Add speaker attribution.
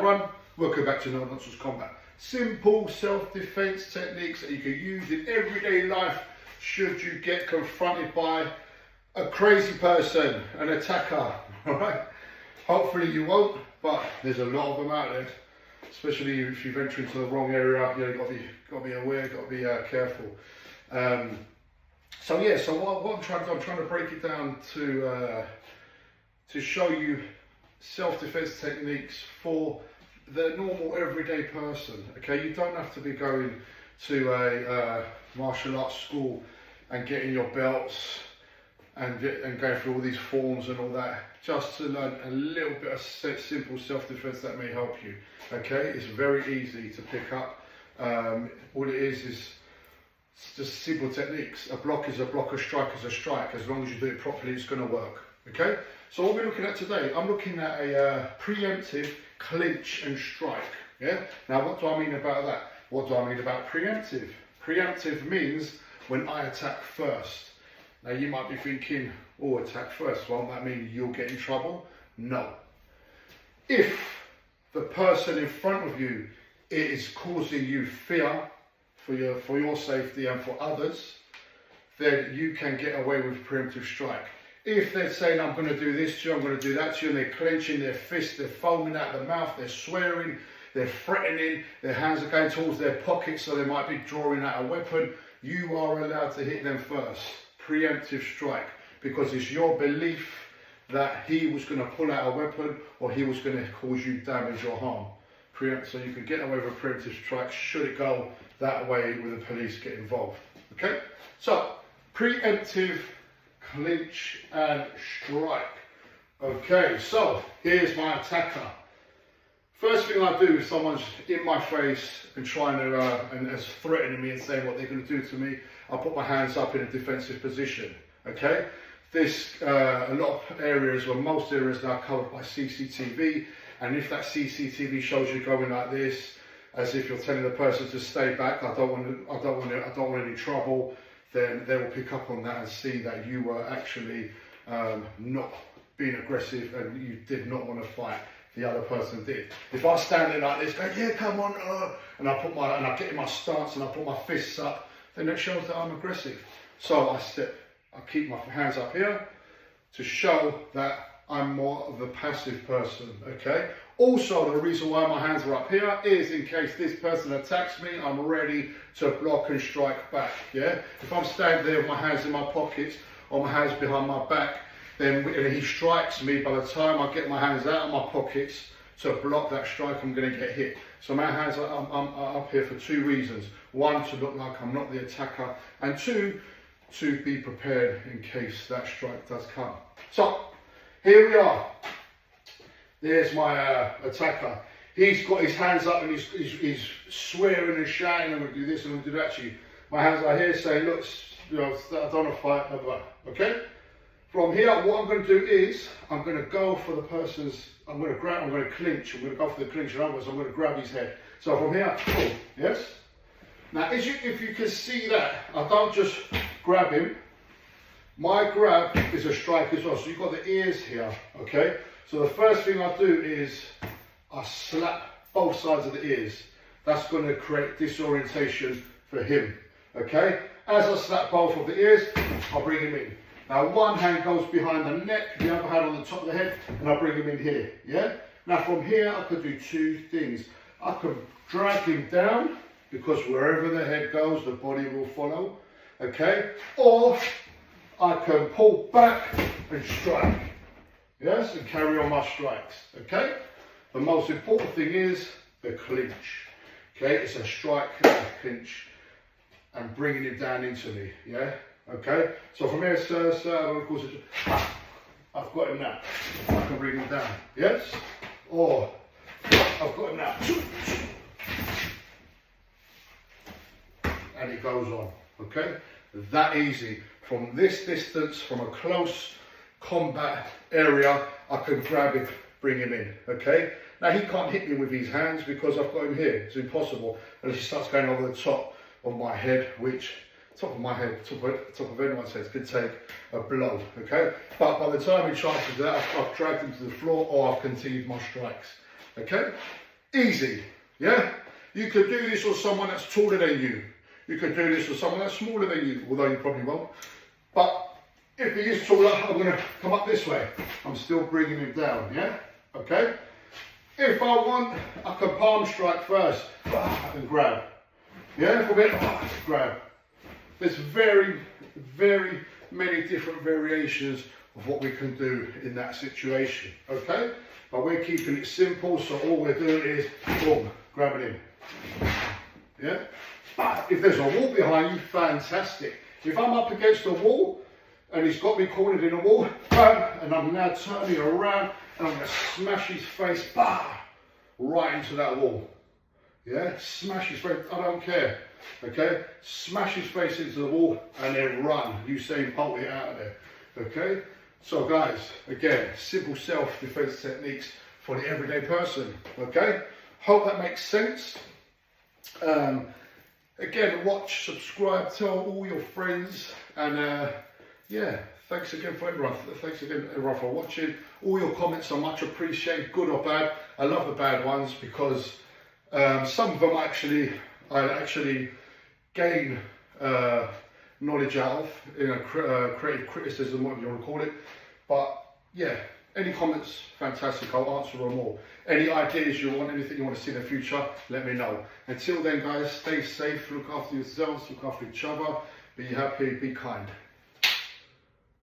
Speaker 1: everyone, welcome back to No Nonsense Combat. Simple self-defense techniques that you can use in everyday life should you get confronted by a crazy person, an attacker, alright? Hopefully you won't, but there's a lot of them out there, especially if you venture into the wrong area. You know, you've got to be aware, got to be careful. So what I'm trying to break it down to show you self-defense techniques for the normal everyday person. Okay, you don't have to be going to a martial arts school and getting your belts and going through all these forms and all that, just to learn a little bit of simple self-defense that may help you. Okay, it's very easy to pick up. All it is just simple techniques. A block is a block, a strike is a strike. As long as you do it properly, it's going to work. Okay, so what we're looking at today, I'm looking at a preemptive clinch and strike. Yeah. Now, what do I mean about that? What do I mean about preemptive? Preemptive means when I attack first. Now, you might be thinking, oh, attack first. Won't that mean you'll get in trouble? No. If the person in front of you is causing you fear for your safety and for others, then you can get away with preemptive strike. If they're saying, I'm going to do this to you, I'm going to do that to you, and they're clenching their fists, they're foaming out the mouth, they're swearing, they're threatening, their hands are going towards their pockets, so they might be drawing out a weapon, you are allowed to hit them first. Preemptive strike, because it's your belief that he was going to pull out a weapon or he was going to cause you damage or harm. So you can get away with a preemptive strike should it go that way with the police get involved. Okay, so preemptive clinch and strike. Okay, so here's my attacker. First thing I do if someone's in my face and trying to and is threatening me and saying what they're going to do to me, I put my hands up in a defensive position. Okay, this a lot of areas, or most areas now covered by CCTV, and if that CCTV shows you going like this, as if you're telling the person to stay back, I don't want any trouble, then they will pick up on that and see that you were actually not being aggressive and you did not want to fight. The other person did. If I stand there like this, go, yeah, come on, and I get in my stance and I put my fists up, then it shows that I'm aggressive. So I keep my hands up here to show that I'm more of a passive person. Okay. Also, the reason why my hands are up here is in case this person attacks me, I'm ready to block and strike back. Yeah. If I'm standing there with my hands in my pockets or my hands behind my back, then he strikes me, by the time I get my hands out of my pockets to block that strike, I'm going to get hit. So my hands are up here for two reasons. One, to look like I'm not the attacker, and two, to be prepared in case that strike does come. So here we are. There's my attacker. He's got his hands up and he's swearing and shouting, I'm going to do this and I'm going to do that to you. My hands are here saying, look, you know, I don't want to fight, blah, blah, blah. Okay? From here, what I'm going to do is, I'm going to go for the person's, I'm going to clinch, I'm going to go for the clinch, in other words, I'm going to grab his head. So from here, boom, yes? Now, if you can see that, I don't just grab him. My grab is a strike as well, so you've got the ears here, okay? So the first thing I do is, I slap both sides of the ears. That's going to create disorientation for him, okay? As I slap both of the ears, I'll bring him in. Now one hand goes behind the neck, the other hand on the top of the head, and I bring him in here, yeah? Now from here, I could do two things. I could drag him down, because wherever the head goes, the body will follow, okay? Or I can pull back and strike, yes? And carry on my strikes, okay? The most important thing is the clinch, okay? It's a strike and a clinch, and bringing it down into me, yeah? Okay, so from here, sir, of course, I've got him now. I can bring him down, yes? Or I've got him now. And it goes on, okay? That easy. From this distance, from a close combat area, I can grab him, bring him in, okay? Now he can't hit me with his hands because I've got him here. It's impossible unless he starts going over the top of my head, which top of my head, top of anyone's head could take a blow, okay? But by the time he tries to do that, I've dragged him to the floor or I've continued my strikes, okay? Easy, yeah? You could do this on someone that's taller than you. You could do this on someone that's smaller than you, although you probably won't. But if he is taller, I'm going to come up this way. I'm still bringing him down, yeah? Okay? If I want, I can palm strike first and grab. Yeah, for a bit, grab. There's very, very many different variations of what we can do in that situation, okay? But we're keeping it simple, so all we're doing is, boom, grabbing him. Yeah? But if there's a wall behind you, fantastic. If I'm up against a wall, and he's got me cornered in a wall, bam, and I'm now turning around, and I'm going to smash his face, right into that wall. Yeah, smash his face, I don't care. Okay, smash his face into the wall and then run. Usain Bolt it out of there. Okay, so guys, again, simple self-defense techniques for the everyday person. Okay, hope that makes sense. Again, watch, subscribe, tell all your friends, and yeah, thanks again for everyone. Thanks again everyone for watching. All your comments are much appreciated, good or bad. I love the bad ones because some of them I actually gain knowledge out of, you know, creative criticism, whatever you want to call it. But yeah, any comments, fantastic, I'll answer them all. Any ideas you want, anything you want to see in the future, let me know. Until then guys, stay safe, look after yourselves, look after each other, be happy, be kind.